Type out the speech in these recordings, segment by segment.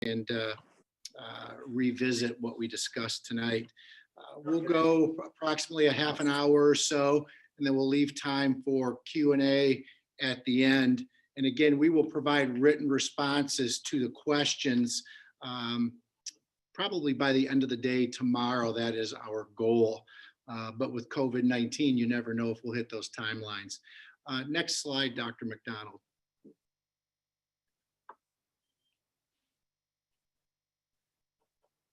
and revisit what we discussed tonight. We'll go approximately a half an hour or so, and then we'll leave time for Q&A at the end. And again, we will provide written responses to the questions probably by the end of the day tomorrow. That is our goal. But with COVID-19, you never know if we'll hit those timelines. Next slide, Dr. McDonald.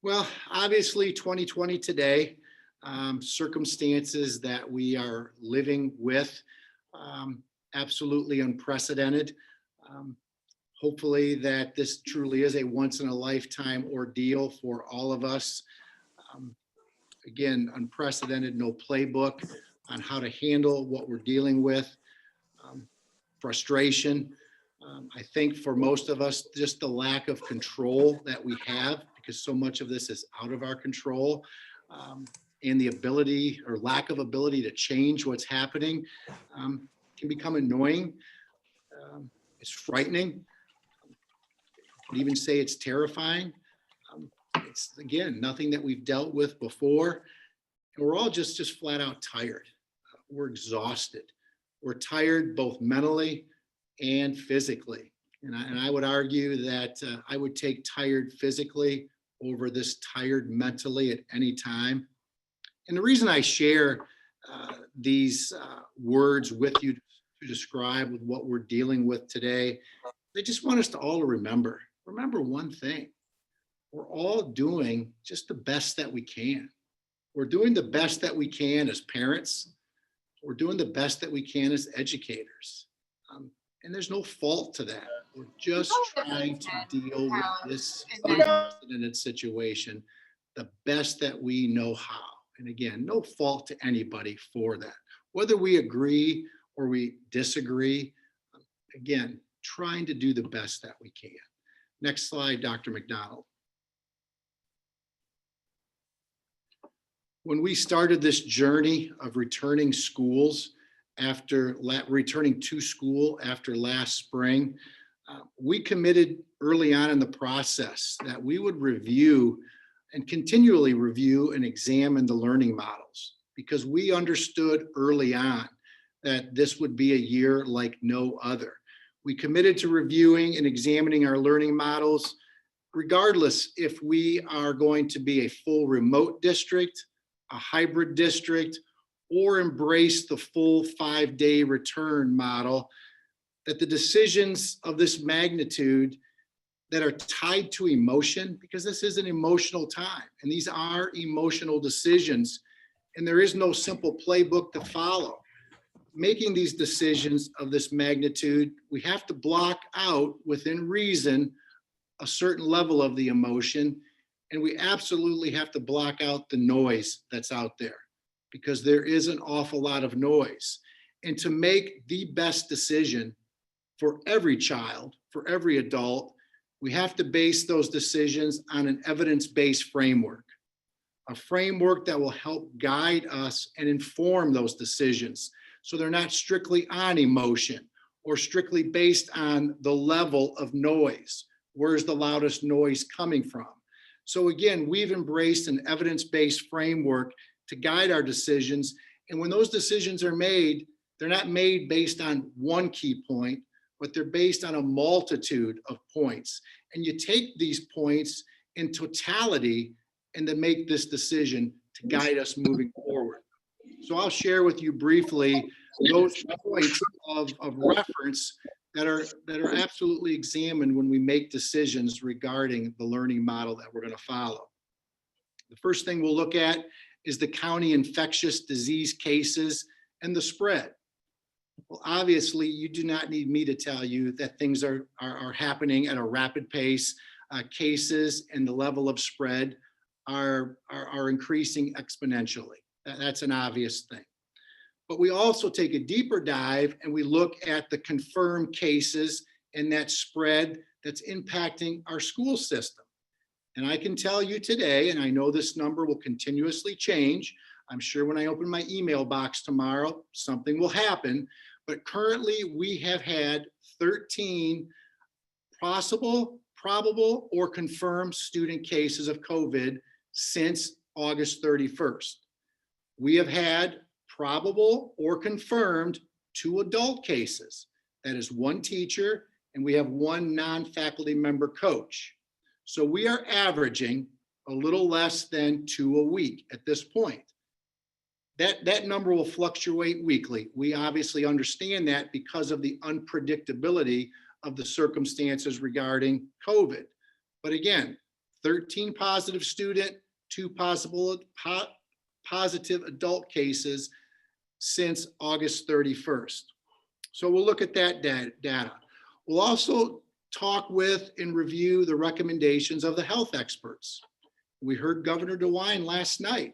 Well, obviously 2020 today, circumstances that we are living with, absolutely unprecedented. Hopefully that this truly is a once in a lifetime ordeal for all of us. Again, unprecedented, no playbook on how to handle what we're dealing with. Frustration. I think for most of us, just the lack of control that we have, because so much of this is out of our control, and the ability or lack of ability to change what's happening can become annoying. It's frightening. I could even say it's terrifying. It's, again, nothing that we've dealt with before. And we're all just flat out tired. We're exhausted. We're tired both mentally and physically. And I would argue that I would take tired physically over this tired mentally at any time. And the reason I share these words with you to describe what we're dealing with today, I just want us to all remember one thing. We're all doing just the best that we can. We're doing the best that we can as parents. We're doing the best that we can as educators. And there's no fault to that. We're just trying to deal with this unprecedented situation the best that we know how. And again, no fault to anybody for that. Whether we agree or we disagree, again, trying to do the best that we can. Next slide, Dr. McDonald. When we started this journey of returning to school after last spring, we committed early on in the process that we would review and continually review and examine the learning models, because we understood early on that this would be a year like no other. We committed to reviewing and examining our learning models, regardless if we are going to be a full remote district, a hybrid district, or embrace the full 5-day return model, that the decisions of this magnitude that are tied to emotion, because this is an emotional time and these are emotional decisions, and there is no simple playbook to follow. Making these decisions of this magnitude, we have to block out within reason a certain level of the emotion, and we absolutely have to block out the noise that's out there, because there is an awful lot of noise. And to make the best decision for every child, for every adult, we have to base those decisions on an evidence-based framework, a framework that will help guide us and inform those decisions, so they're not strictly on emotion or strictly based on the level of noise. Where's the loudest noise coming from? So again, we've embraced an evidence-based framework to guide our decisions. And when those decisions are made, they're not made based on one key point, but they're based on a multitude of points. And you take these points in totality and then make this decision to guide us moving forward. So I'll share with you briefly those points of reference that are absolutely examined when we make decisions regarding the learning model that we're going to follow. The first thing we'll look at is the county infectious disease cases and the spread. Well, obviously, you do not need me to tell you that things are happening at a rapid pace. Cases and the level of spread are increasing exponentially. That's an obvious thing. But we also take a deeper dive and we look at the confirmed cases and that spread that's impacting our school system. And I can tell you today, and I know this number will continuously change. I'm sure when I open my email box tomorrow, something will happen. But currently we have had 13 possible probable or confirmed student cases of COVID since August 31st. We have had probable or confirmed 2 adult cases. That is 1 teacher, and we have 1 non-faculty member coach. So we are averaging a little less than 2 a week at this point. That number will fluctuate weekly. We obviously understand that because of the unpredictability of the circumstances regarding COVID. But again, 13 positive student, 2 positive adult cases since August 31st. So we'll look at that data. We'll also talk with and review the recommendations of the health experts. We heard Governor DeWine last night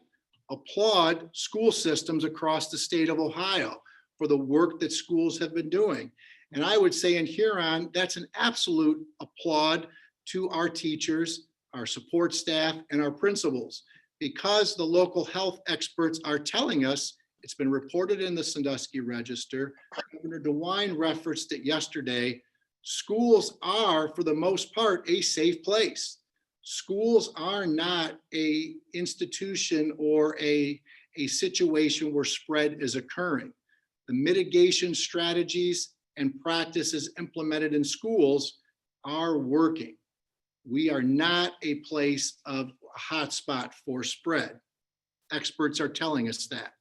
applaud school systems across the state of Ohio for the work that schools have been doing. And I would say in Huron, that's an absolute applaud to our teachers, our support staff, and our principals, because the local health experts are telling us, it's been reported in the Sandusky Register, Governor DeWine referenced it yesterday, schools are, for the most part, a safe place. Schools are not a institution or a situation where spread is occurring. The mitigation strategies and practices implemented in schools are working. We are not a place of a hotspot for spread. Experts are telling us that.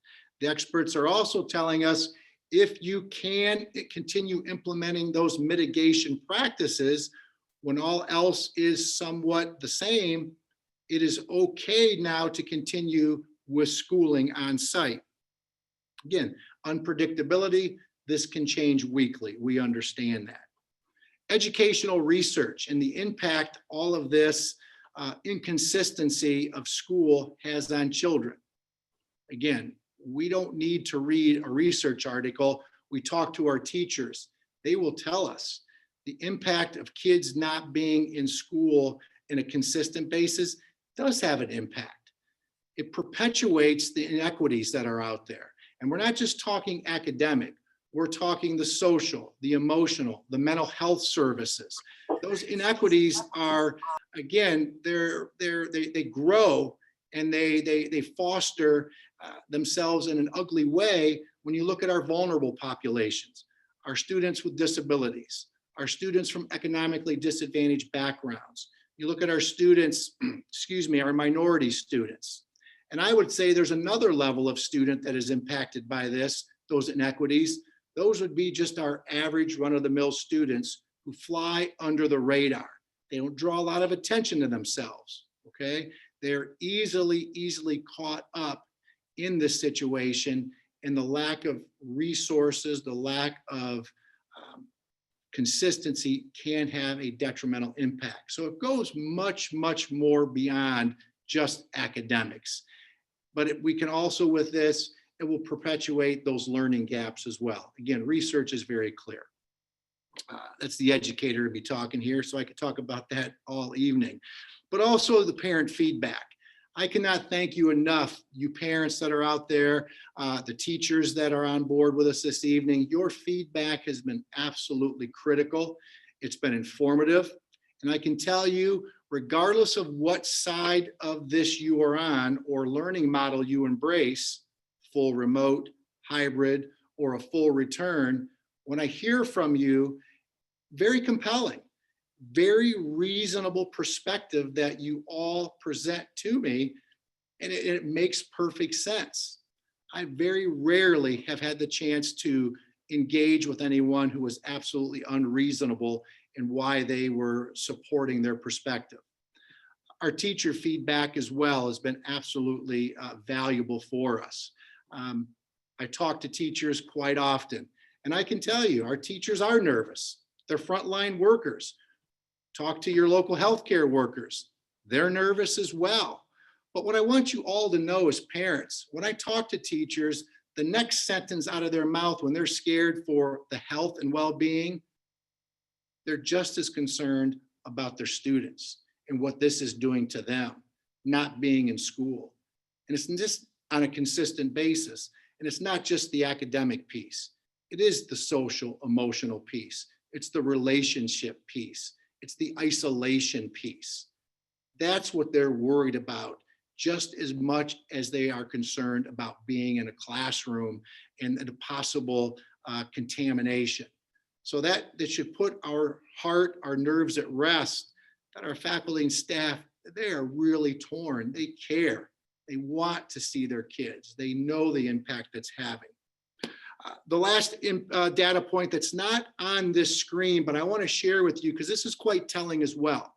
The experts are also telling us if you can continue implementing those mitigation practices when all else is somewhat the same, it is okay now to continue with schooling on site. Again, unpredictability, this can change weekly. We understand that. Educational research and the impact all of this inconsistency of school has on children. Again, we don't need to read a research article. We talk to our teachers. They will tell us the impact of kids not being in school in a consistent basis does have an impact. It perpetuates the inequities that are out there. And we're not just talking academic, we're talking the social, the emotional, the mental health services. Those inequities are, again, they grow and they foster themselves in an ugly way when you look at our vulnerable populations, our students with disabilities, our students from economically disadvantaged backgrounds. You look at our students, our minority students. And I would say there's another level of student that is impacted by this, those inequities. Those would be just our average run-of-the-mill students who fly under the radar. They don't draw a lot of attention to themselves, okay? They're easily caught up in this situation, and the lack of resources, the lack of consistency can have a detrimental impact. So it goes much more beyond just academics. But we can also, with this, it will perpetuate those learning gaps as well. Again, research is very clear. That's the educator to be talking here, so I could talk about that all evening. But also the parent feedback. I cannot thank you enough, you parents that are out there, the teachers that are on board with us this evening. Your feedback has been absolutely critical. It's been informative. And I can tell you, regardless of what side of this you are on or learning model you embrace, full remote, hybrid, or a full return, when I hear from you, very compelling, very reasonable perspective that you all present to me, and it makes perfect sense. I very rarely have had the chance to engage with anyone who was absolutely unreasonable in why they were supporting their perspective. Our teacher feedback as well has been absolutely valuable for us. I talk to teachers quite often, and I can tell you, our teachers are nervous. They're frontline workers. Talk to your local healthcare workers. They're nervous as well. But what I want you all to know as parents, when I talk to teachers, the next sentence out of their mouth when they're scared for the health and well-being, they're just as concerned about their students and what this is doing to them, not being in school. And it's just on a consistent basis. And it's not just the academic piece. It is the social, emotional piece. It's the relationship piece. It's the isolation piece. That's what they're worried about, just as much as they are concerned about being in a classroom and the possible contamination. So that should put our heart, our nerves at rest, that our faculty and staff, they are really torn. They care. They want to see their kids. They know the impact it's having. The last data point that's not on this screen, but I want to share with you because this is quite telling as well.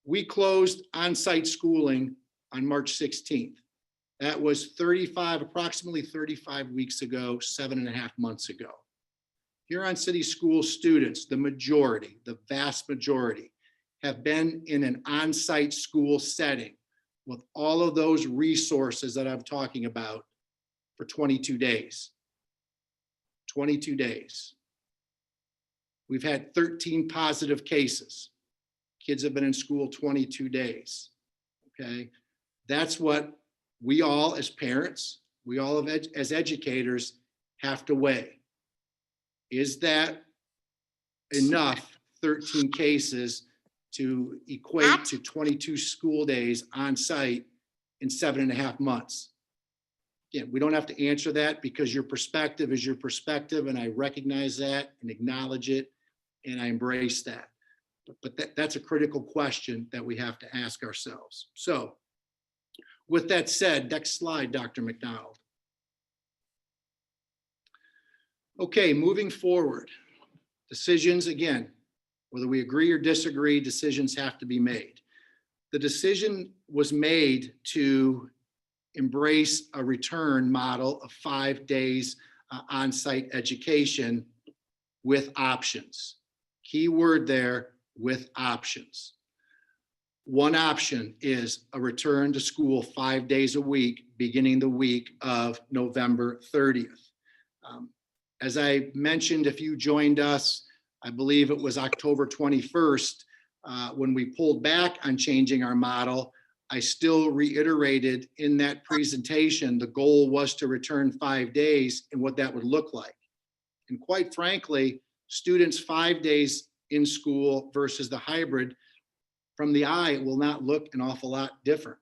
We closed on-site schooling on March 16th. That was approximately 35 weeks ago, 7.5 months ago. Huron City School students, the majority, the vast majority, have been in an on-site school setting with all of those resources that I'm talking about for 22 days. 22 days. We've had 13 positive cases. Kids have been in school 22 days. Okay, that's what we all as parents, we all as educators have to weigh. Is that enough 13 cases to equate to 22 school days on site in 7.5 months? Again, we don't have to answer that because your perspective is your perspective, and I recognize that and acknowledge it, and I embrace that. But that's a critical question that we have to ask ourselves. So with that said, next slide, Dr. McDonald. Okay, moving forward, decisions, again, whether we agree or disagree, decisions have to be made. The decision was made to embrace a return model of 5 days on-site education with options. Key word there, with options. One option is a return to school 5 days a week, beginning the week of November 30th. As I mentioned, if you joined us, I believe it was October 21st, when we pulled back on changing our model, I still reiterated in that presentation, the goal was to return 5 days and what that would look like. And quite frankly, students 5 days in school versus the hybrid, from the eye, it will not look an awful lot different.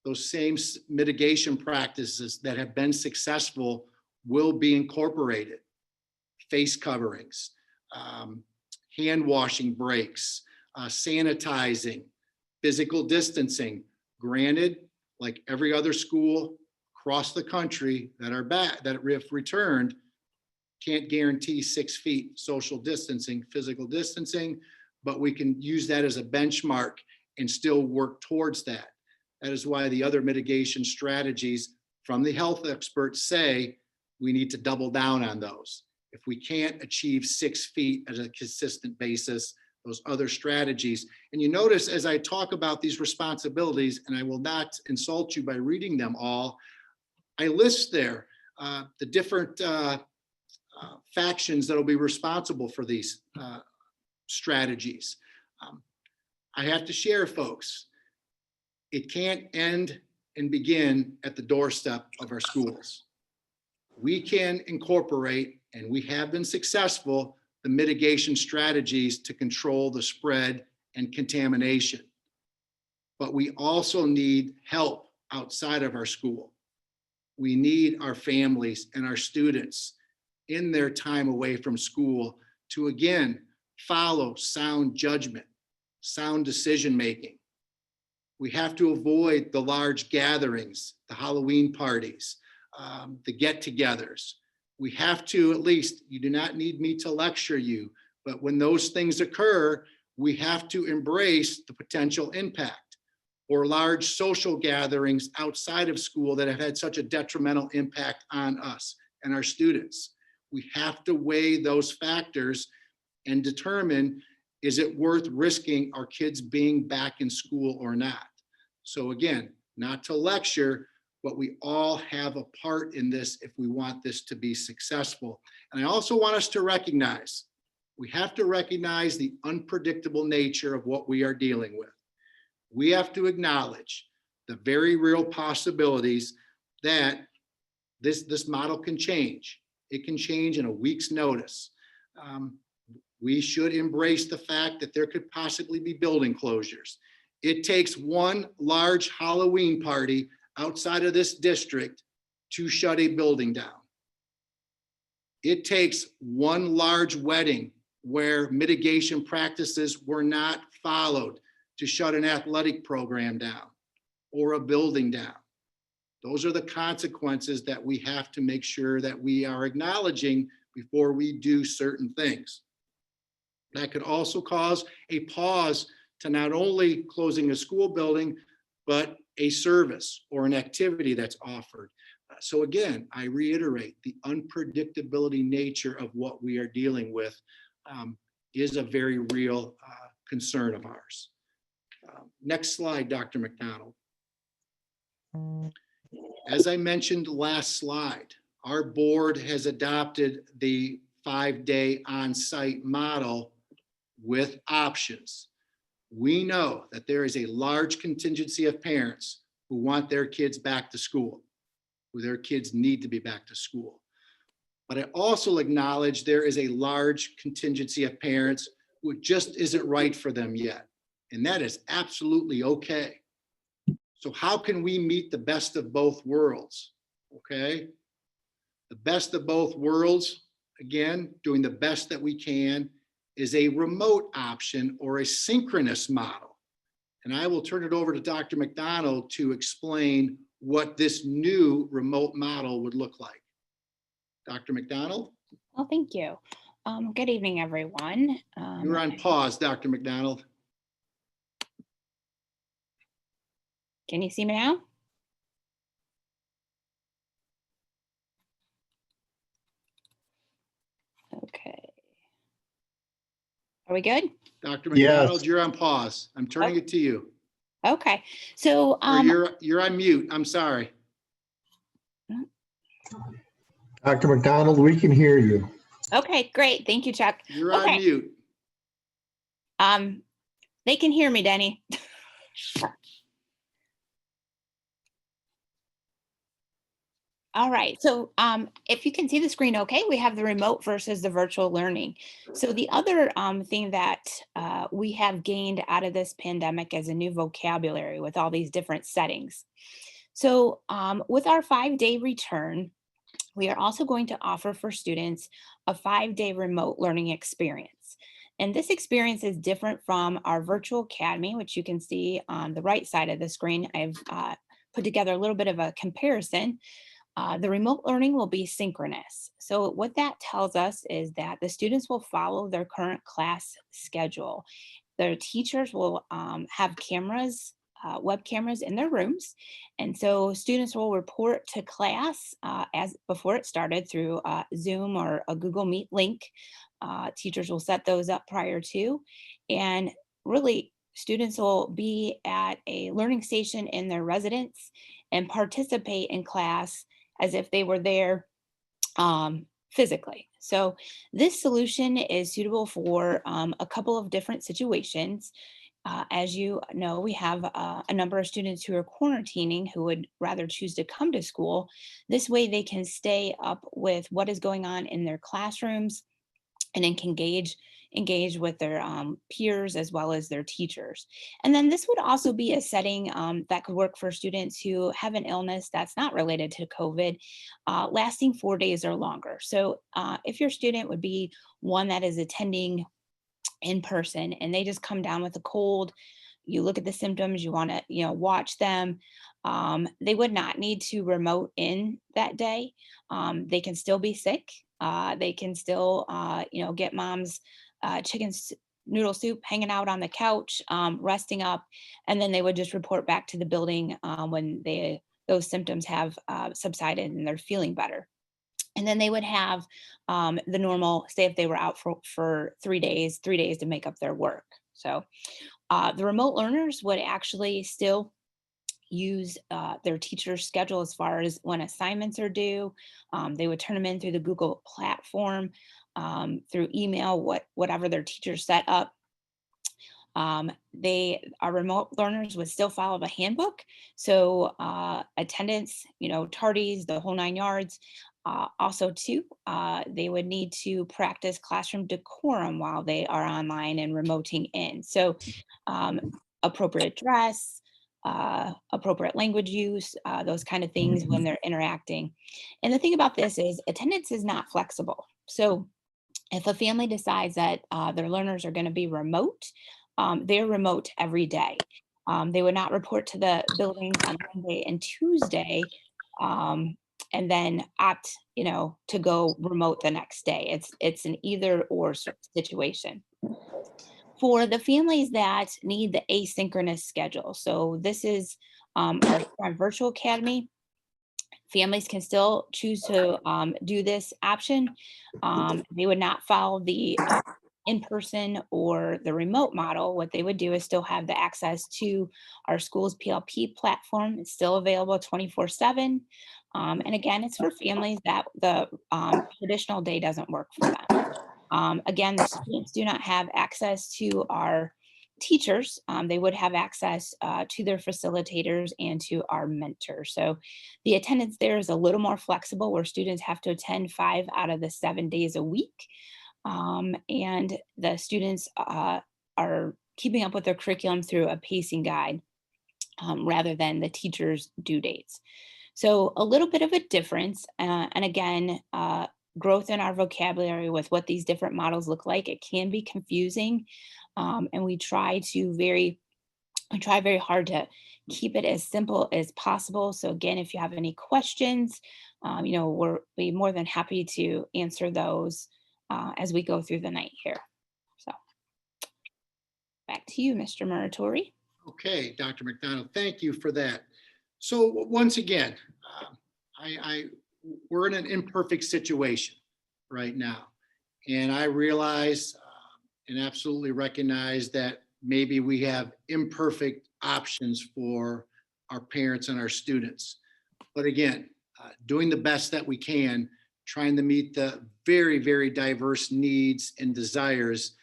Those same mitigation practices that have been successful will be incorporated. Face coverings, hand washing breaks, sanitizing, physical distancing. Granted, like every other school across the country that are back, that have returned, can't guarantee 6 feet social distancing, physical distancing, but we can use that as a benchmark and still work towards that. That is why the other mitigation strategies from the health experts say we need to double down on those. If we can't achieve 6 feet as a consistent basis, those other strategies. And you notice as I talk about these responsibilities, and I will not insult you by reading them all, I list there the different factions that will be responsible for these strategies. I have to share, folks, it can't end and begin at the doorstep of our schools. We can incorporate, and we have been successful, the mitigation strategies to control the spread and contamination. But we also need help outside of our school. We need our families and our students in their time away from school to, again, follow sound judgment, sound decision-making. We have to avoid the large gatherings, the Halloween parties, the get-togethers. We have to, at least, you do not need me to lecture you, but when those things occur, we have to embrace the potential impact, or large social gatherings outside of school that have had such a detrimental impact on us and our students. We have to weigh those factors and determine, is it worth risking our kids being back in school or not? So again, not to lecture, but we all have a part in this if we want this to be successful. And I also want us to recognize, we have to recognize the unpredictable nature of what we are dealing with. We have to acknowledge the very real possibilities that this model can change. It can change in a week's notice. We should embrace the fact that there could possibly be building closures. It takes one large Halloween party outside of this district to shut a building down. It takes one large wedding where mitigation practices were not followed to shut an athletic program down or a building down. Those are the consequences that we have to make sure that we are acknowledging before we do certain things. That could also cause a pause to not only closing a school building, but a service or an activity that's offered. So again, I reiterate, the unpredictability nature of what we are dealing with is a very real concern of ours. Next slide, Dr. McDonald. As I mentioned last slide, our board has adopted the 5-day on-site model with options. We know that there is a large contingency of parents who want their kids back to school, who their kids need to be back to school. But I also acknowledge there is a large contingency of parents who it just isn't right for them yet. And that is absolutely okay. So how can we meet the best of both worlds? Okay. The best of both worlds, again, doing the best that we can, is a remote option or a synchronous model. And I will turn it over to Dr. McDonald to explain what this new remote model would look like. Dr. McDonald? Well, thank you. Good evening, everyone. You're on pause, Dr. McDonald. Can you see me now? Okay. Are we good? Dr. McDonald, you're on pause. I'm turning it to you. Okay. So you're on mute. I'm sorry. Dr. McDonald, we can hear you. Okay, great. Thank you, Chuck. You're on mute. They can hear me, Denny. All right, so if you can see the screen, okay, we have the remote versus the virtual learning. So the other thing that we have gained out of this pandemic is a new vocabulary with all these different settings. So with our 5-day return, we are also going to offer for students a 5-day remote learning experience. And this experience is different from our virtual academy, which you can see on the right side of the screen. I've put together a little bit of a comparison. The remote learning will be synchronous. So what that tells us is that the students will follow their current class schedule. Their teachers will have cameras, web cameras in their rooms. And so students will report to class as before it started through Zoom or a Google Meet link. Teachers will set those up prior to, and really students will be at a learning station in their residence and participate in class as if they were there physically. So this solution is suitable for a couple of different situations. As you know, we have a number of students who are quarantining who would rather choose to come to school. This way they can stay up with what is going on in their classrooms and then can engage with their peers as well as their teachers. And then this would also be a setting that could work for students who have an illness that's not related to COVID, lasting 4 days or longer. So if your student would be one that is attending in person and they just come down with a cold, you look at the symptoms, you want to watch them, they would not need to remote in that day. They can still be sick. They can still get mom's chicken noodle soup hanging out on the couch, resting up, and then they would just report back to the building when those symptoms have subsided and they're feeling better. And then they would have the normal, say if they were out for 3 days to make up their work. So the remote learners would actually still use their teacher's schedule as far as when assignments are due. They would turn them in through the Google platform, through email, whatever their teacher set up. Our remote learners would still follow the handbook. So attendance, tardies, the whole 9 yards. Also, too, they would need to practice classroom decorum while they are online and remoting in. So, appropriate dress, appropriate language use, those kind of things when they're interacting. And the thing about this is attendance is not flexible. So, if a family decides that their learners are going to be remote, they're remote every day. They would not report to the buildings on Monday and Tuesday, um, and then opt, to go remote the next day. It's an either or situation. For the families that need the asynchronous schedule, so this is our virtual academy. Families can still choose to do this option. They would not follow the in-person or the remote model. What they would do is still have the access to our school's PLP platform. It's still available 24/7. And again, it's for families that the traditional day doesn't work for them. Again, the students do not have access to our teachers. They would have access to their facilitators and to our mentors. So the attendance there is a little more flexible, where students have to attend 5 out of the 7 days a week. And the students are keeping up with their curriculum through a pacing guide, rather than the teacher's due dates. So a little bit of a difference. And again, growth in our vocabulary with what these different models look like. It can be confusing. And we try very hard to keep it as simple as possible. So again, if you have any questions, we're be more than happy to answer those as we go through the night here. So back to you, Mr. Muratori. Okay, Dr. McDonald, thank you for that. So once again, we're in an imperfect situation right now. And I realize and absolutely recognize that maybe we have imperfect options for our parents and our students. But again, doing the best that we can, trying to meet the very, very diverse needs and desires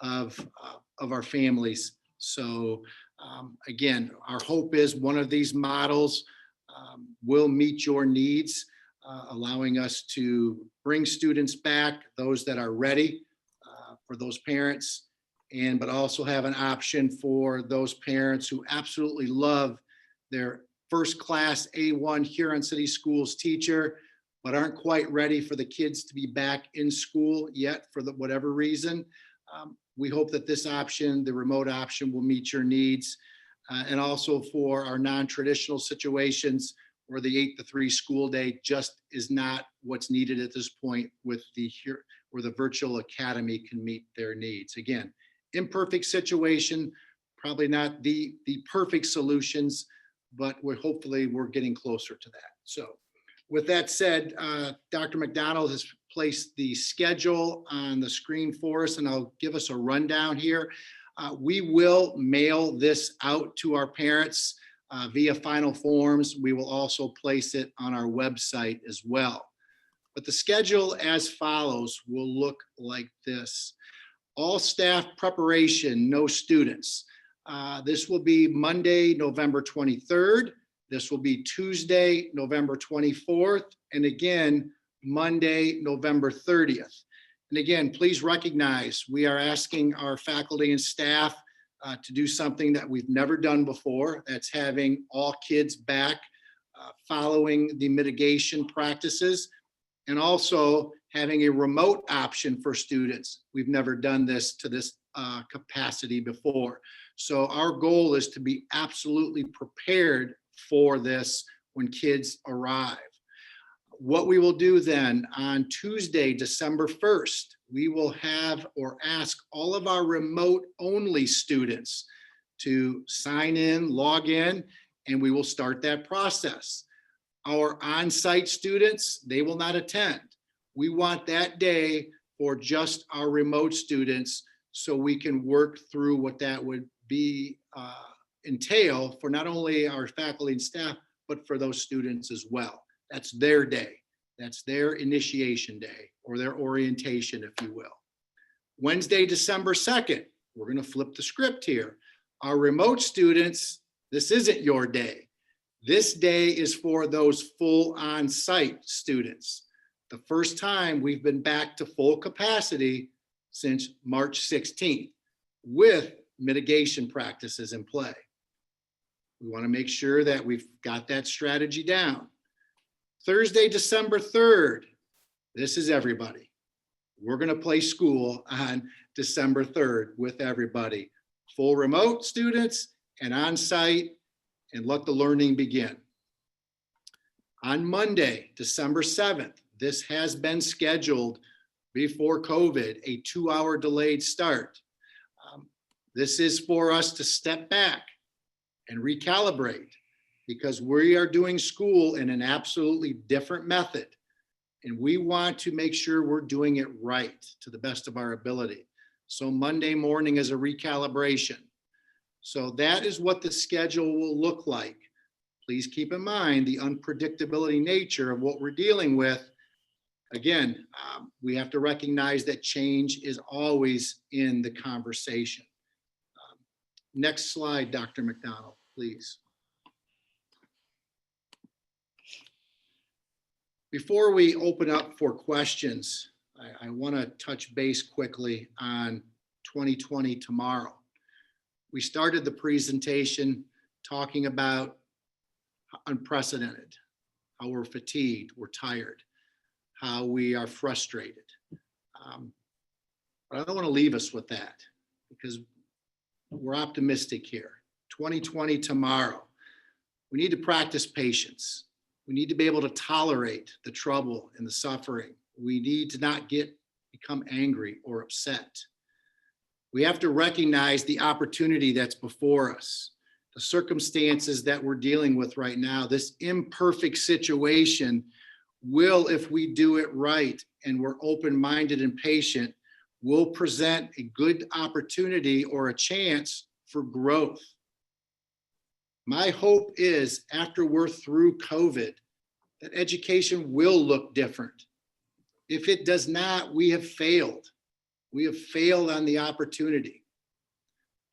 of our families. So again, our hope is one of these models will meet your needs, allowing us to bring students back, those that are ready for those parents, but also have an option for those parents who absolutely love their first class A1 Huron City Schools teacher, but aren't quite ready for the kids to be back in school yet for whatever reason. We hope that this option, the remote option, will meet your needs. And also for our non-traditional situations where the 8 to 3 school day just is not what's needed at this point, where the virtual academy can meet their needs. Again, imperfect situation, probably not the perfect solutions, but hopefully we're getting closer to that. So with that said, Dr. McDonald has placed the schedule on the screen for us, and I'll give us a rundown here. We will mail this out to our parents via final forms. We will also place it on our website as well. But the schedule as follows will look like this. All staff preparation, no students. This will be Monday, November 23rd. This will be Tuesday, November 24th, and again, Monday, November 30th. And again, please recognize we are asking our faculty and staff to do something that we've never done before. That's having all kids back following the mitigation practices, and also having a remote option for students. We've never done this to this capacity before. So our goal is to be absolutely prepared for this when kids arrive. What we will do then on Tuesday, December 1st, we will have or ask all of our remote only students to sign in, log in, and we will start that process. Our on-site students, they will not attend. We want that day for just our remote students so we can work through what that would be entail for not only our faculty and staff, but for those students as well. That's their day. That's their initiation day, or their orientation, if you will. Wednesday, December 2nd, we're going to flip the script here. Our remote students, this isn't your day. This day is for those full on-site students. the first time we've been back to full capacity since March 16th with mitigation practices in play. We want to make sure that we've got that strategy down. Thursday, December 3rd, this is everybody. We're going to play school on December 3rd with everybody. Full remote students and on-site, and let the learning begin. On Monday, December 7th, this has been scheduled before COVID, a 2-hour delayed start. This is for us to step back and recalibrate because we are doing school in an absolutely different method. And we want to make sure we're doing it right to the best of our ability. So Monday morning is a recalibration. So that is what the schedule will look like. Please keep in mind the unpredictability nature of what we're dealing with. Again, we have to recognize that change is always in the conversation. Next slide, Dr. McDonald, please. Before we open up for questions, I want to touch base quickly on 2020 tomorrow. We started the presentation talking about unprecedented, how we're fatigued, we're tired, how we are frustrated. But I don't want to leave us with that because we're optimistic here. 2020 tomorrow. We need to practice patience. We need to be able to tolerate the trouble and the suffering. We need to not become angry or upset. We have to recognize the opportunity that's before us, the circumstances that we're dealing with right now. This imperfect situation will, if we do it right and we're open-minded and patient, will present a good opportunity or a chance for growth. My hope is after we're through COVID, that education will look different. If it does not, we have failed. We have failed on the opportunity.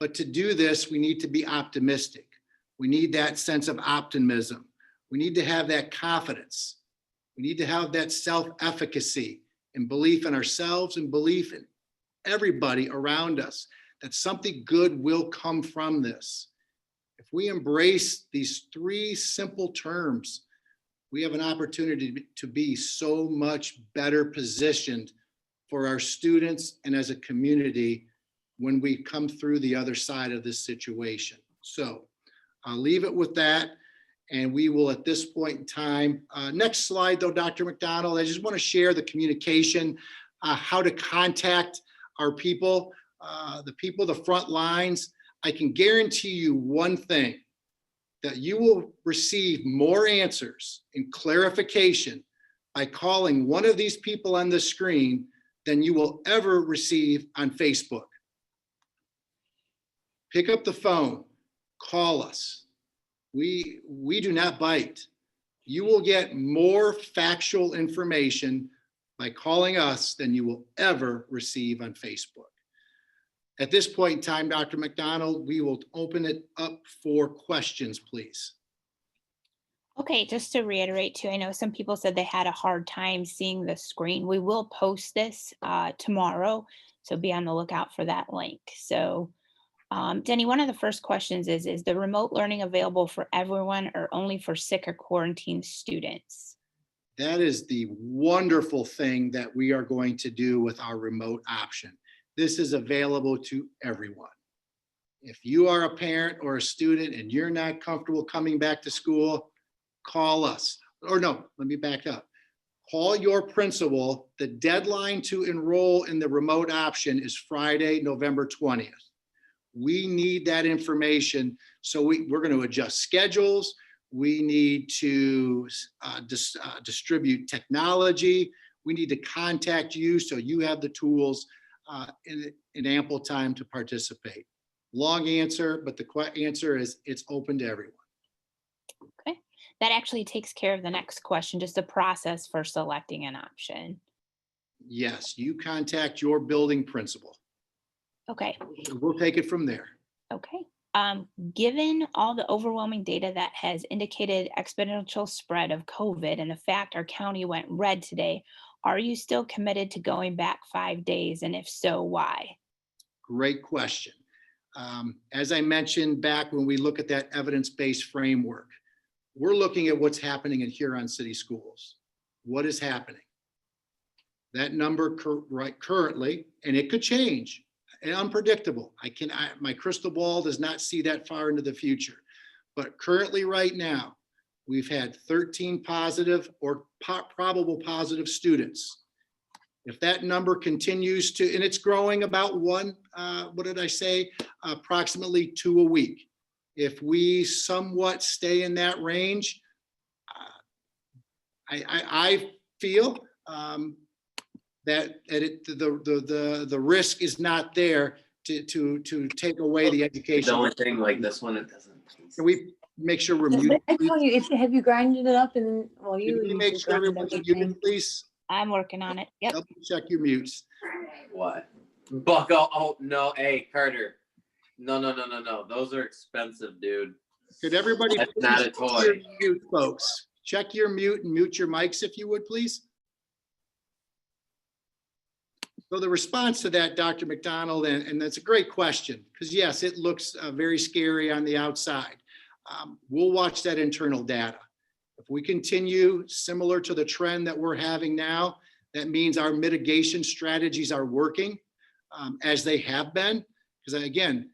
But to do this, we need to be optimistic. We need that sense of optimism. We need to have that confidence. We need to have that self-efficacy and belief in ourselves and belief in everybody around us that something good will come from this. If we embrace these 3 simple terms, we have an opportunity to be so much better positioned for our students and as a community when we come through the other side of this situation. So I'll leave it with that. And we will at this point in time, next slide though, Dr. McDonald, I just want to share the communication, how to contact our people, the front lines. I can guarantee you one thing, that you will receive more answers and clarification by calling one of these people on the screen than you will ever receive on Facebook. Pick up the phone, call us. We do not bite. You will get more factual information by calling us than you will ever receive on Facebook. At this point in time, Dr. McDonald, we will open it up for questions, please. Okay, just to reiterate too, I know some people said they had a hard time seeing the screen. We will post this tomorrow, so be on the lookout for that link. So Denny, one of the first questions is the remote learning available for everyone or only for sick or quarantined students? That is the wonderful thing that we are going to do with our remote option. This is available to everyone. If you are a parent or a student and you're not comfortable coming back to school, call us. Or no, let me back up. Call your principal. The deadline to enroll in the remote option is Friday, November 20th. We need that information. So we're going to adjust schedules. We need to distribute technology. We need to contact you so you have the tools in ample time to participate. Long answer, but the answer is it's open to everyone. Okay, that actually takes care of the next question, just the process for selecting an option. Yes, you contact your building principal. Okay. We'll take it from there. Okay. Given all the overwhelming data that has indicated exponential spread of COVID and the fact our county went red today, Are you still committed to going back 5 days? And if so, why? Great question. As I mentioned back when we look at that evidence-based framework, we're looking at what's happening in Huron City Schools. What is happening? That number currently, and it could change, and unpredictable. My crystal ball does not see that far into the future. But currently, right now, we've had 13 positive or probable positive students. If that number continues to, and it's growing about approximately 2 a week. If we somewhat stay in that range, I feel that the risk is not there to take away the The education. only thing like this one, it doesn't. Can we make sure we're muted? I told you, have you grinded it up and then, well, you Can we make usually sure grind it up everyone's with muted, grain. please? I'm working on it. Yep. Help me check your mutes. What? Buckle. Oh no, hey Carter. No. Those are expensive, dude. Could everybody That's please not a check toy. your mute, folks? Check your mute and mute your mics if you would, please. So the response to that, Dr. McDonald, and that's a great question, because yes, it looks very scary on the outside. We'll watch that internal data. If we continue similar to the trend that we're having now, that means our mitigation strategies are working as they have been. Because again,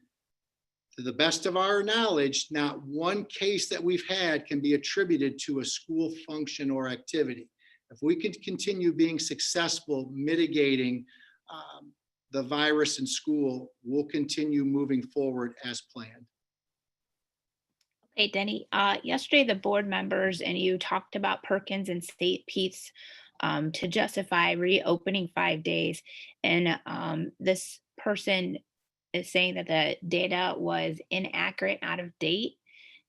to the best of our knowledge, not one case that we've had can be attributed to a school function or activity. If we can continue being successful mitigating the virus in school, we'll continue moving forward as planned. Okay, Denny, yesterday the board members and you talked about Perkins and St. Pete's to justify reopening 5 days. And this person is saying that the data was inaccurate, out of date.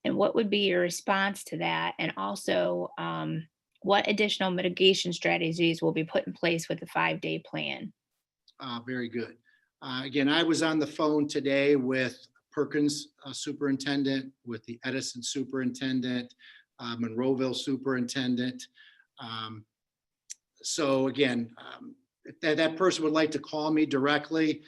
And what would be your response to that? And also, what additional mitigation strategies will be put in place with the 5-day plan? Very good. Again, I was on the phone today with Perkins superintendent, with the Edison superintendent, Monroeville superintendent. So again, if that person would like to call me directly,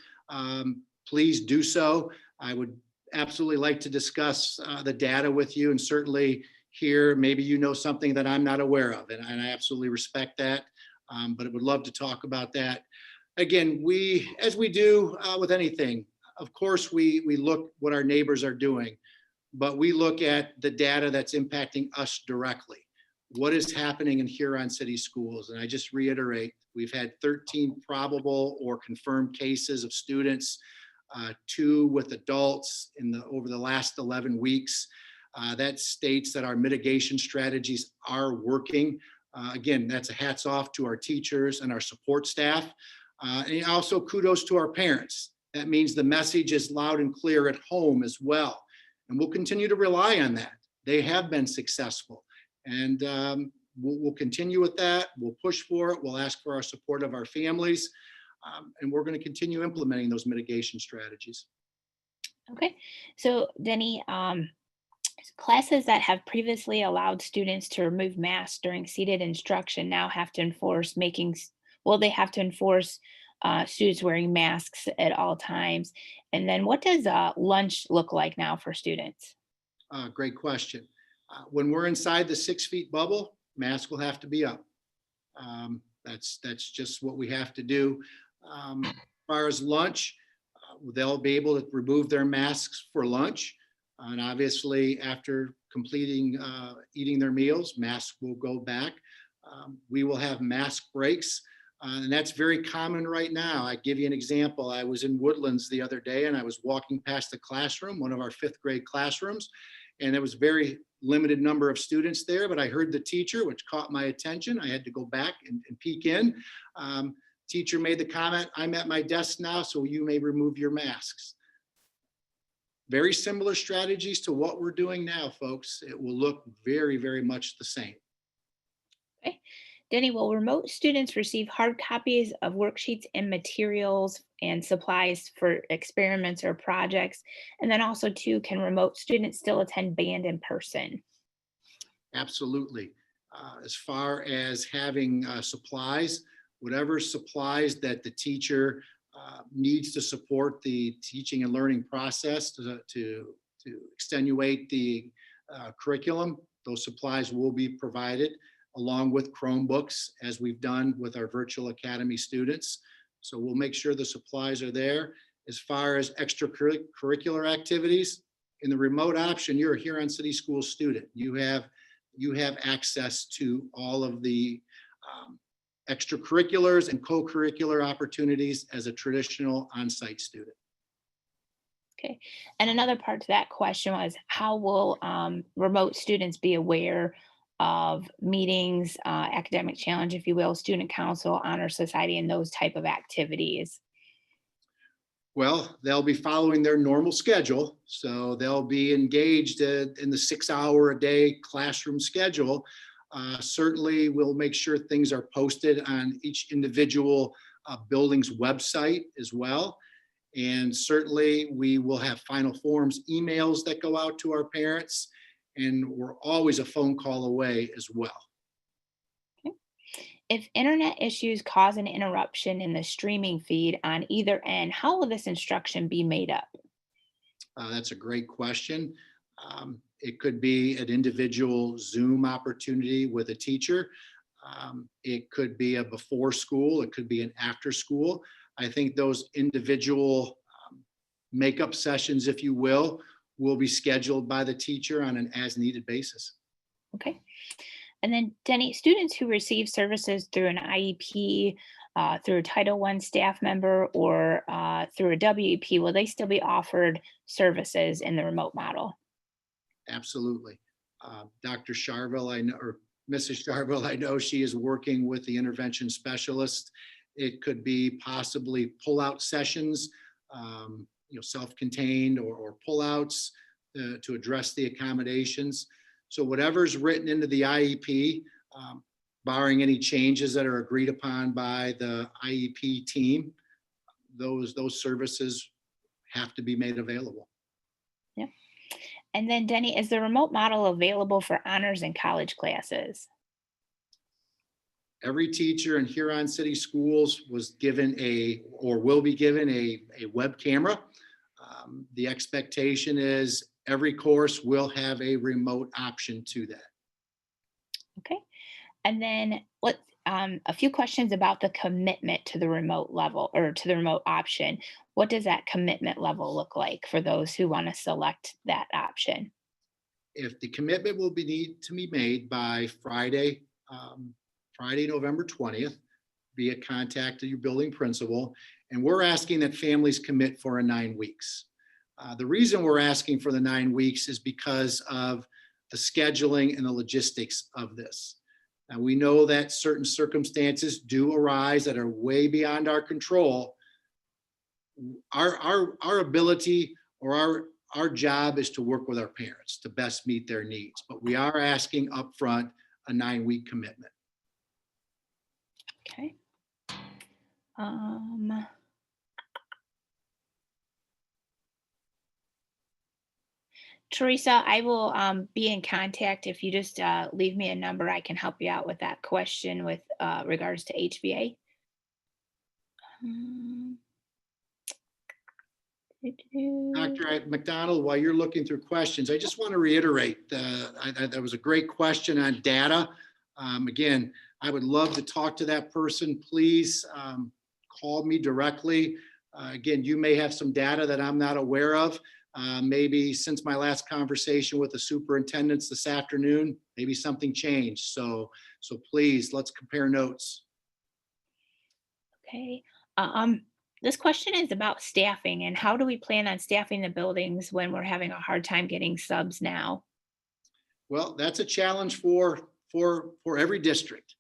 please do so. I would absolutely like to discuss the data with you, and certainly here, maybe you know something that I'm not aware of, and I absolutely respect that. But I would love to talk about that. Again, as we do with anything, of course, we look what our neighbors are doing, but we look at the data that's impacting us directly. What is happening in Huron City Schools? And I just reiterate, we've had 13 probable or confirmed cases of students, 2 with adults over the last 11 weeks. That states that our mitigation strategies are working. Again, that's a hats off to our teachers and our support staff. And also kudos to our parents. That means the message is loud and clear at home as well. And we'll continue to rely on that. They have been successful. And we'll continue with that. We'll push for it. We'll ask for our support of our families. And we're going to continue implementing those mitigation strategies. Okay, so Denny, classes that have previously allowed students to remove masks during seated instruction now have to enforce they have to enforce students wearing masks at all times. And then what does lunch look like now for students? Great question. When we're inside the 6 feet bubble, mask will have to be up. That's just what we have to do. As far as lunch, they'll be able to remove their masks for lunch. And obviously after completing eating their meals, masks will go back. We will have mask breaks. And that's very common right now. I give you an example. I was in Woodlands the other day and I was walking past the classroom, one of our 5th grade classrooms, and there was very limited number of students there, but I heard the teacher, which caught my attention. I had to go back and peek in. Teacher made the comment, "I'm at my desk now, so you may remove your masks." Very similar strategies to what we're doing now, folks. It will look very, very much the same. Okay. Denny, will remote students receive hard copies of worksheets and materials and supplies for experiments or projects? And then also too, can remote students still attend band in person? Absolutely. As far as having supplies, whatever supplies that the teacher needs to support the teaching and learning process to extenuate the curriculum, those supplies will be provided along with Chromebooks, as we've done with our virtual academy students. So we'll make sure the supplies are there. As far as extracurricular activities, in the remote option, you're a Huron City Schools student. You have access to all of the extracurriculars and co-curricular opportunities as a traditional on-site student. Okay. And another part to that question was, how will remote students be aware of meetings, academic challenge, if you will, student council, honor society, and those type of activities? Well, they'll be following their normal schedule. So they'll be engaged in the 6-hour-a-day classroom schedule. Certainly, we'll make sure things are posted on each individual building's website as well. And certainly, we will have Final Forms emails that go out to our parents, and we're always a phone call away as well. If internet issues cause an interruption in the streaming feed on either end, how will this instruction be made up? That's a great question. It could be an individual Zoom opportunity with a teacher. It could be a before school. It could be an after school. I think those individual makeup sessions, if you will be scheduled by the teacher on an as needed basis. Okay. And then Denny, students who receive services through an IEP, through a Title I staff member, or through a WEP, will they still be offered services in the remote model? Absolutely. Dr. Charville, I know, or Mrs. Charville, I know she is working with the intervention specialist. It could be possibly pull-out sessions, self-contained or pull-outs to address the accommodations. So whatever's written into the IEP, barring any changes that are agreed upon by the IEP team, those services have to be made available. Yeah. And then Denny, is the remote model available for honors and college classes? Every teacher in Huron City Schools was given or will be given a web camera. The expectation is every course will have a remote option to that. Okay. And then a few questions about the commitment to the remote level, or to the remote option. What does that commitment level look like for those who want to select that option? If the commitment will need to be made by Friday, November 20th, via contact to your building principal, and we're asking that families commit for a 9 weeks. The reason we're asking for the 9 weeks is because of the scheduling and the logistics of this. Now, we know that certain circumstances do arise that are way beyond our control. Our ability, or our job, is to work with our parents to best meet their needs, but we are asking upfront a 9-week commitment. Okay. Teresa, I will be in contact. If you just leave me a number, I can help you out with that question with regards to HVA. Dr. McDonald, while you're looking through questions, I just want to reiterate that was a great question on data. Again, I would love to talk to that person. Please call me directly. Again, you may have some data that I'm not aware of. Maybe since my last conversation with the superintendents this afternoon, maybe something changed. So please, let's compare notes. Okay. This question is about staffing, and how do we plan on staffing the buildings when we're having a hard time getting subs now? Well, that's a challenge for every district.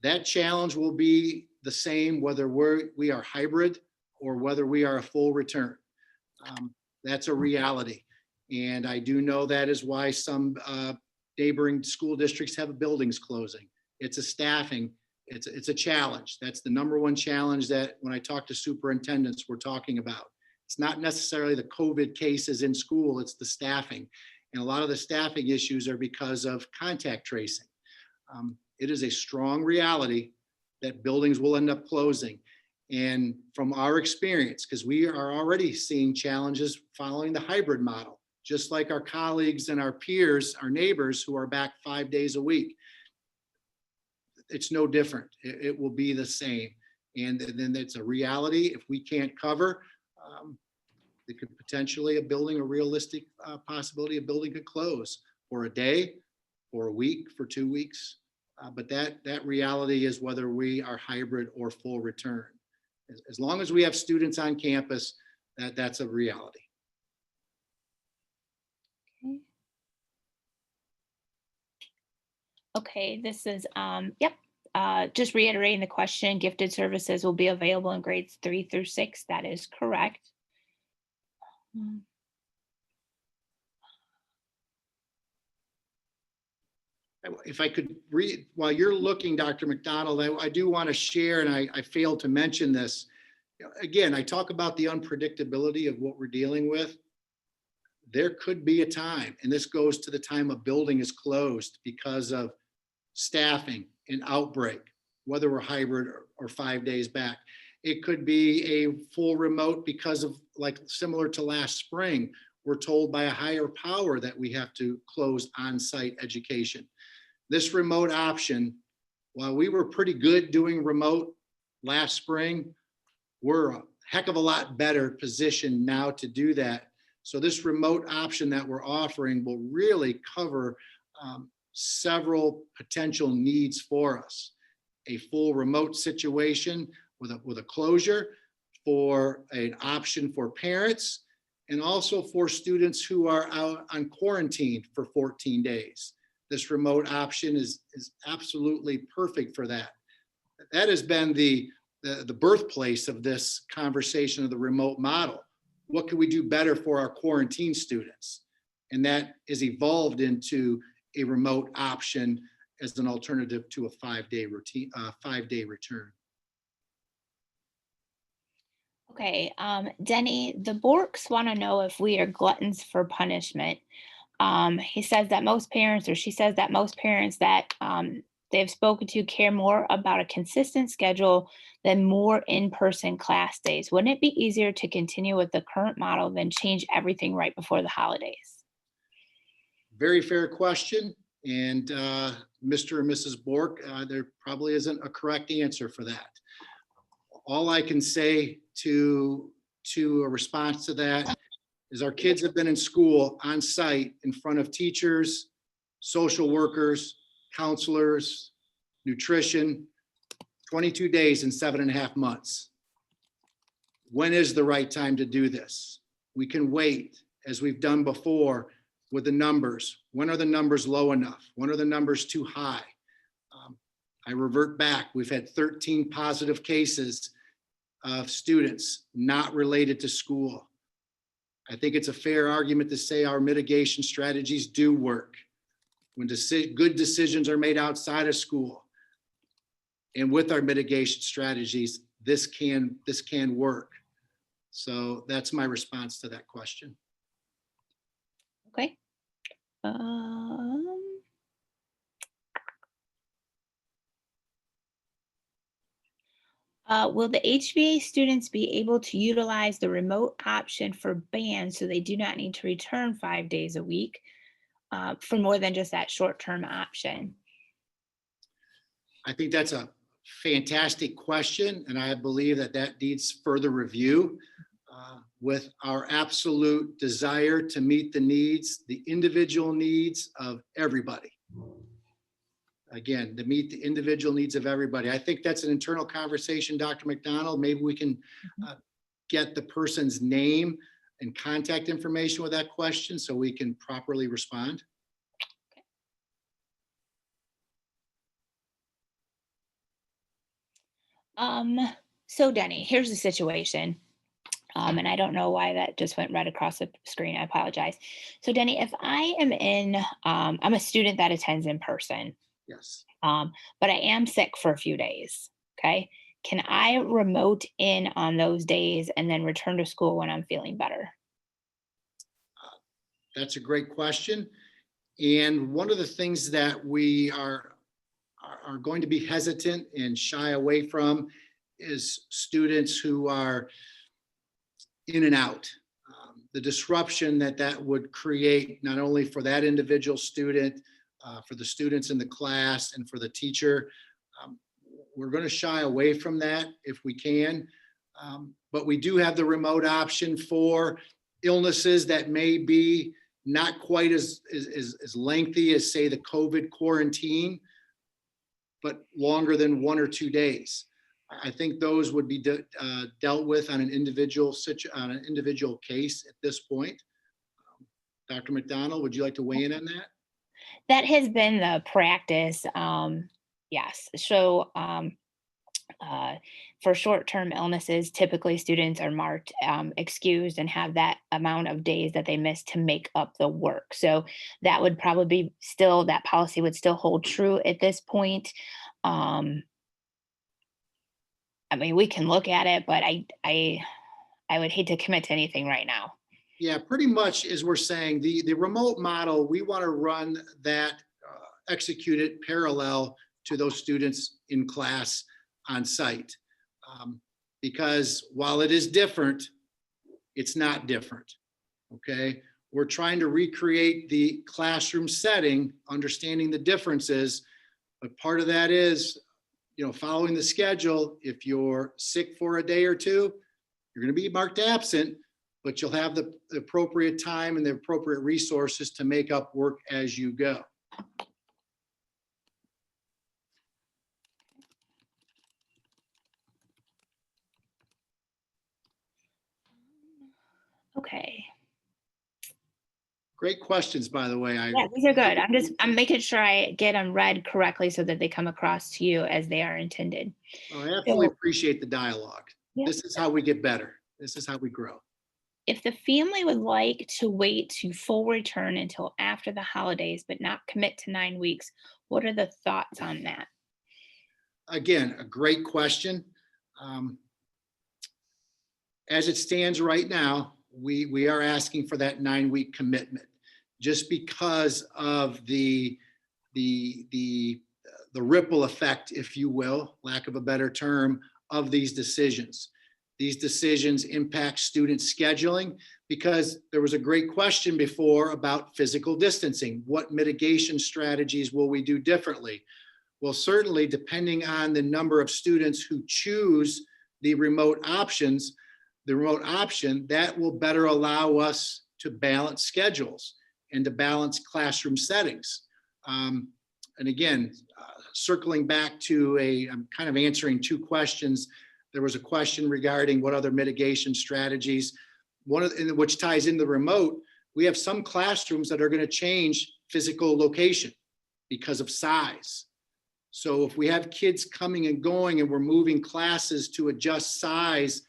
That challenge will be the same whether we are hybrid or whether we are a full return. That's a reality. And I do know that is why some neighboring school districts have buildings closing. It's a staffing, it's a challenge. That's the number one challenge that when I talk to superintendents, we're talking about. It's not necessarily the COVID cases in school, it's the staffing. And a lot of the staffing issues are because of contact tracing. It is a strong reality that buildings will end up closing. And from our experience, because we are already seeing challenges following the hybrid model, just like our colleagues and our peers, our neighbors who are back 5 days a week. It's no different. It will be the same. And then it's a reality. If we can't cover, it could potentially a realistic possibility, a building could close for a day, for a week, for 2 weeks. But that reality is whether we are hybrid or full return. As long as we have students on campus, that's a reality. Okay, this is, yep. Just reiterating the question, gifted services will be available in grades 3 through 6. That is correct. If I could read, while you're looking, Dr. McDonald, I do want to share, and I failed to mention this. Again, I talk about the unpredictability of what we're dealing with. There could be a time, and this goes to the time a building is closed because of staffing, an outbreak, whether we're hybrid or 5 days back. It could be a full remote because of, like, similar to last spring, we're told by a higher power that we have to close on-site education. This remote option, while we were pretty good doing remote last spring, we're a heck of a lot better positioned now to do that. So this remote option that we're offering will really cover several potential needs for us. A full remote situation with a closure, for an option for parents, and also for students who are out on quarantine for 14 days. This remote option is absolutely perfect for that. That has been the birthplace of this conversation of the remote model. What can we do better for our quarantine students? And that is evolved into a remote option as an alternative to a 5-day routine, 5-day return. Okay, Denny, the Borks want to know if we are gluttons for punishment. He says that most parents, or she says that most parents that they've spoken to care more about a consistent schedule than more in-person class days. Wouldn't it be easier to continue with the current model than change everything right before the holidays? Very fair question. And Mr. and Mrs. Bork, there probably isn't a correct answer for that. All I can say to a response to that is our kids have been in school on site in front of teachers, social workers, counselors, nutrition, 22 days and 7.5 months. When is the right time to do this? We can wait, as we've done before, with the numbers. When are the numbers low enough? When are the numbers too high? I revert back. We've had 13 positive cases of students not related to school. I think it's a fair argument to say our mitigation strategies do work. When good decisions are made outside of school, and with our mitigation strategies, this can work. So that's my response to that question. Okay. Will the HBA students be able to utilize the remote option for band so they do not need to return 5 days a week for more than just that short-term option? I think that's a fantastic question, and I believe that needs further review with our absolute desire to meet the needs, the individual needs of everybody. Again, to meet the individual needs of everybody. I think that's an internal conversation, Dr. McDonald. Maybe we can get the person's name and contact information with that question so we can properly respond. So Denny, here's the situation. And I don't know why that just went right across the screen. I apologize. So Denny, if I am I'm a student that attends in person, Yes. but I am sick for a few days. Okay. Can I remote in on those days and then return to school when I'm feeling better? That's a great question. And one of the things that we are are going to be hesitant and shy away from is students who are in and out. The disruption that would create, not only for that individual student, for the students in the class and for the teacher. We're going to shy away from that if we can. But we do have the remote option for illnesses that may be not quite as lengthy as, say, the COVID quarantine, but longer than 1 or 2 days. I think those would be dealt with on an individual case at this point. Dr. McDonald, would you like to weigh in on that? That has been the practice. Yes. So for short-term illnesses, typically students are marked excused and have that amount of days that they miss to make up the work. So that would probably be still, that policy would still hold true at this point. I mean, we can look at it, but I would hate to commit to anything right now. Yeah, pretty much as we're saying, the remote model, we want to run that, execute it parallel to those students in class on site. Because while it is different, it's not different, okay? We're trying to recreate the classroom setting, understanding the differences, but part of that is, following the schedule. If you're sick for a day or two, you're going to be marked absent, but you'll have the appropriate time and the appropriate resources to make up work as you go. Okay. Great questions, by the way. Yeah, these are good. I'm making sure I get them read correctly so that they come across to you as they are intended. I absolutely appreciate the dialogue. Yeah. This is how we get better. This is how we grow. If the family would like to wait to full return until after the holidays, but not commit to 9 weeks, what are the thoughts on that? Again, a great question. As it stands right now, we are asking for that 9-week commitment, just because of the ripple effect, if you will, lack of a better term, of these decisions. These decisions impact student scheduling, because there was a great question before about physical distancing. What mitigation strategies will we do differently? Well, certainly, depending on the number of students who choose the remote option, that will better allow us to balance schedules and to balance classroom settings. And again, circling back to I'm kind of answering 2 questions. There was a question regarding what other mitigation strategies, which ties into the remote. We have some classrooms that are going to change physical location because of size. So if we have kids coming and going and we're moving classes to adjust size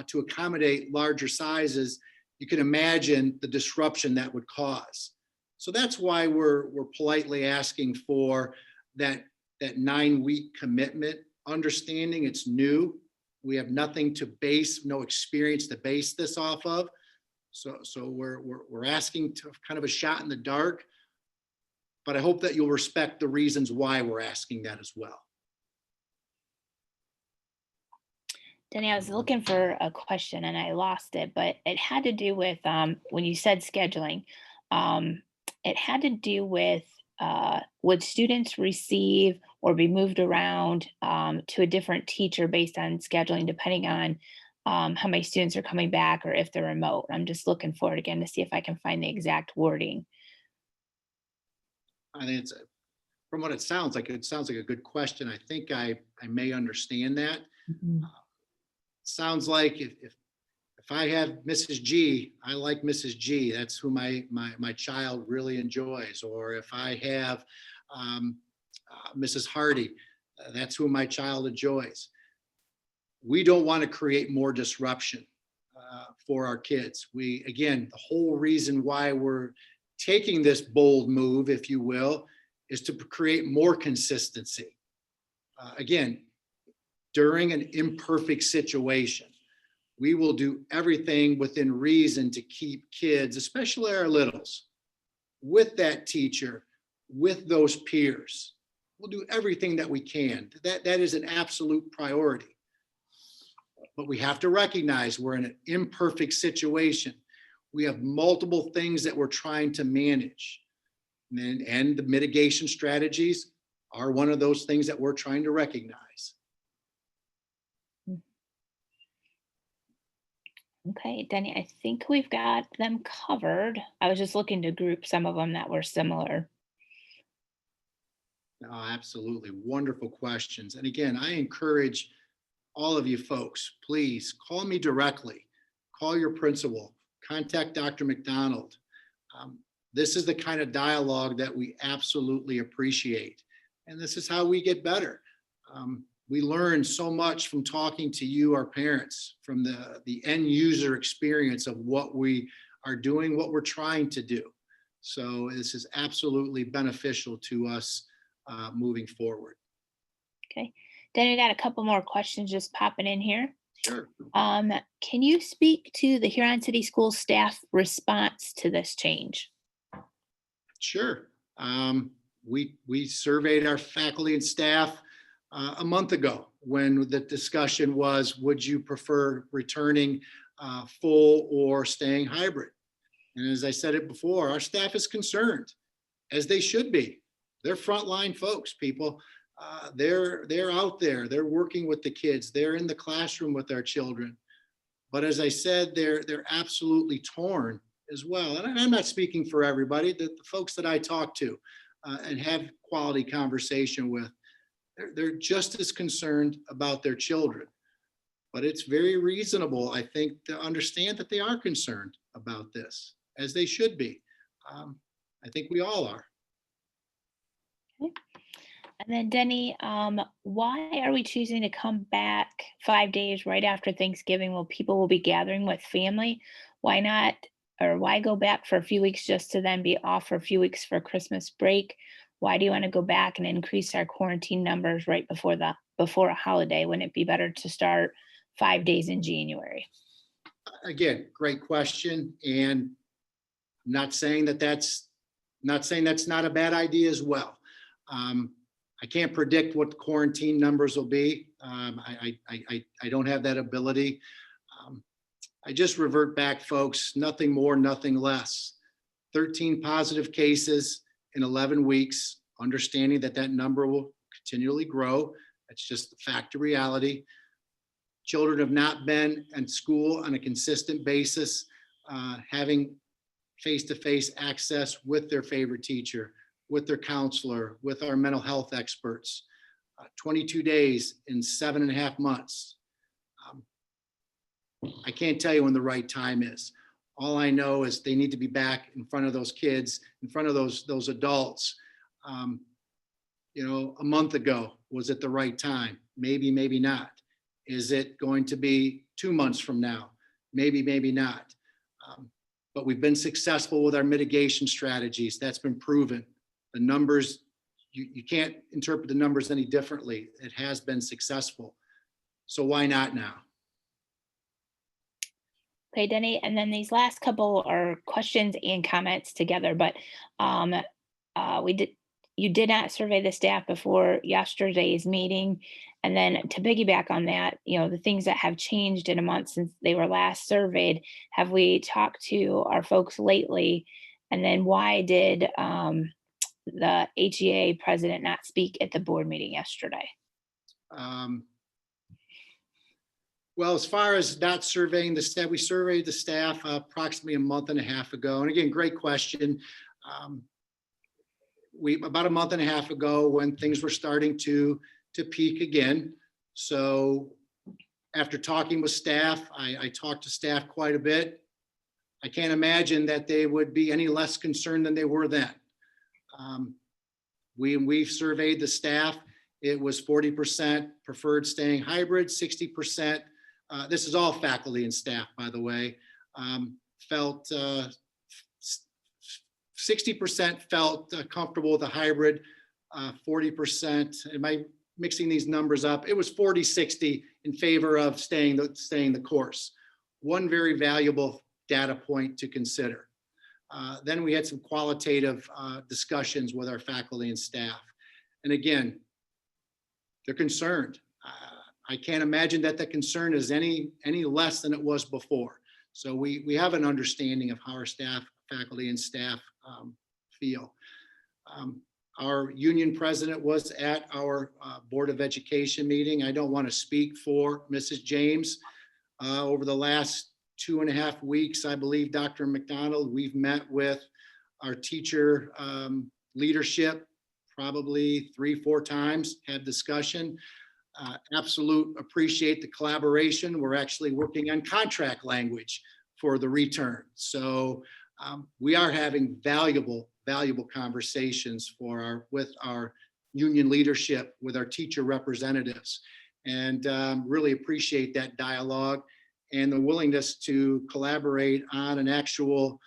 to accommodate larger sizes, you can imagine the disruption that would cause. So that's why we're politely asking for that 9-week commitment, understanding it's new. We have nothing to base, no experience to base this off of. So we're asking to kind of a shot in the dark, but I hope that you'll respect the reasons why we're asking that as well. Denny, I was looking for a question and I lost it, but it had to do with when you said scheduling. It had to do with would students receive or be moved around to a different teacher based on scheduling, depending on how many students are coming back or if they're remote. I'm just looking for it again to see if I can find the exact wording. I think from what it sounds like a good question. I think I may understand that. Sounds like if I have Mrs. G, I like Mrs. G. That's who my child really enjoys. Or if I have Mrs. Hardy, that's who my child enjoys. We don't want to create more disruption for our kids. Again, the whole reason why we're taking this bold move, if you will, is to create more consistency. Again, during an imperfect situation, we will do everything within reason to keep kids, especially our littles, with that teacher, with those peers. we'll do everything that we can. That is an absolute priority. But we have to recognize we're in an imperfect situation. We have multiple things that we're trying to manage. And the mitigation strategies are one of those things that we're trying to recognize. Okay, Denny, I think we've got them covered. I was just looking to group some of them that were similar. Oh, absolutely. Wonderful questions. And again, I encourage all of you folks, please call me directly. Call your principal, contact Dr. McDonald. This is the kind of dialogue that we absolutely appreciate. And this is how we get better. We learn so much from talking to you, our parents, from the end user experience of what we are doing, what we're trying to do. So this is absolutely beneficial to us moving forward. Okay, Denny, I got a couple more questions just popping in here. Sure. Can you speak to the Huron City School staff response to this change? Sure. We surveyed our faculty and staff a month ago when the discussion was, would you prefer returning full or staying hybrid? And as I said it before, our staff is concerned, as they should be. They're frontline folks, people. They're out there. They're working with the kids. They're in the classroom with our children. But as I said, they're absolutely torn as well. And I'm not speaking for everybody. The folks that I talk to and have quality conversation with, they're just as concerned about their children. But it's very reasonable, I think, to understand that they are concerned about this, as they should be. I think we all are. And then Denny, why are we choosing to come back 5 days right after Thanksgiving while people will be gathering with family? Why not, or why go back for a few weeks just to then be off for a few weeks for Christmas break? Why do you want to go back and increase our quarantine numbers right before a holiday? Wouldn't it be better to start 5 days in January? Again, great question. And not saying that's not a bad idea as well. I can't predict what the quarantine numbers will be. I don't have that ability. I just revert back, folks, nothing more, nothing less. 13 positive cases in 11 weeks, understanding that that number will continually grow. That's just the fact of reality. Children have not been in school on a consistent basis, having face-to-face access with their favorite teacher, with their counselor, with our mental health experts. 22 days in 7.5 months. I can't tell you when the right time is. All I know is they need to be back in front of those kids, in front of those adults. A month ago, was it the right time? Maybe, maybe not. Is it going to be 2 months from now? Maybe, maybe not. But we've been successful with our mitigation strategies. That's been proven. The numbers, you can't interpret the numbers any differently. It has been successful. So why not now? Okay, Denny, and then these last couple are questions and comments together, but you did not survey the staff before yesterday's meeting. And then to piggyback on that, the things that have changed in a month since they were last surveyed, have we talked to our folks lately? And then why did the HEA president not speak at the board meeting yesterday? Well, as far as not surveying the staff, we surveyed the staff approximately a month and a half ago. And again, great question. About a month and a half ago, when things were starting to peak again. So after talking with staff, I talked to staff quite a bit. I can't imagine that they would be any less concerned than they were then. We've surveyed the staff. It was 40% preferred staying hybrid, 60%. This is all faculty and staff, by the way. 60% felt comfortable with a hybrid. 40%. Am I mixing these numbers up? It was 40-60 in favor of staying the course. One very valuable data point to consider. Then we had some qualitative discussions with our faculty and staff. And again, they're concerned. I can't imagine that the concern is any less than it was before. So we have an understanding of how our staff, faculty and staff feel. Our union president was at our Board of Education meeting. I don't want to speak for Mrs. James. Over the last 2.5 weeks, I believe, Dr. McDonald, we've met with our teacher leadership probably 3-4 times, had discussion. Absolute appreciate the collaboration. We're actually working on contract language for the return. So we are having valuable conversations with our union leadership, with our teacher representatives, and really appreciate that dialogue and the willingness to collaborate on an actual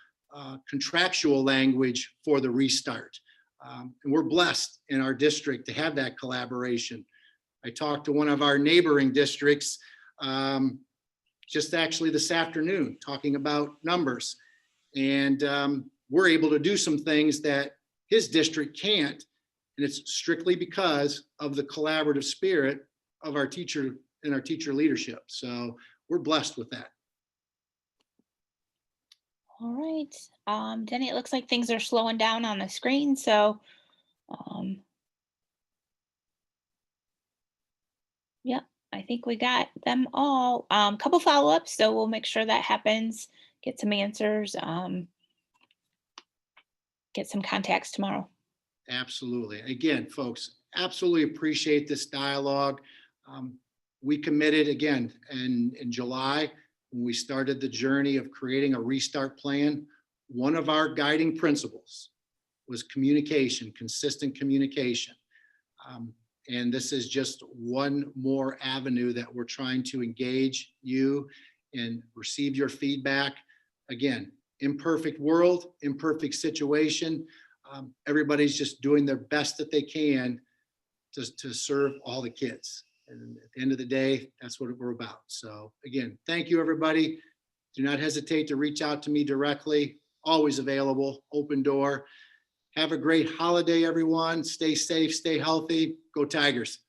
contractual language for the restart. And we're blessed in our district to have that collaboration. I talked to one of our neighboring districts just actually this afternoon, talking about numbers. And we're able to do some things that his district can't. And it's strictly because of the collaborative spirit of our teacher and our teacher leadership. So we're blessed with that. All right, Denny, it looks like things are slowing down on the screen. So, yep, I think we got them all. Couple follow-ups, so we'll make sure that happens, get some answers, get some contacts tomorrow. Absolutely. Again, folks, absolutely appreciate this dialogue. We committed again in July when we started the journey of creating a restart plan. One of our guiding principles was communication, consistent communication. And this is just one more avenue that we're trying to engage you and receive your feedback. Again, imperfect world, imperfect situation. Everybody's just doing their best that they can to serve all the kids. And at the end of the day, that's what we're about. So again, thank you, everybody. Do not hesitate to reach out to me directly. Always available, open door. Have a great holiday, everyone. Stay safe, stay healthy. Go Tigers.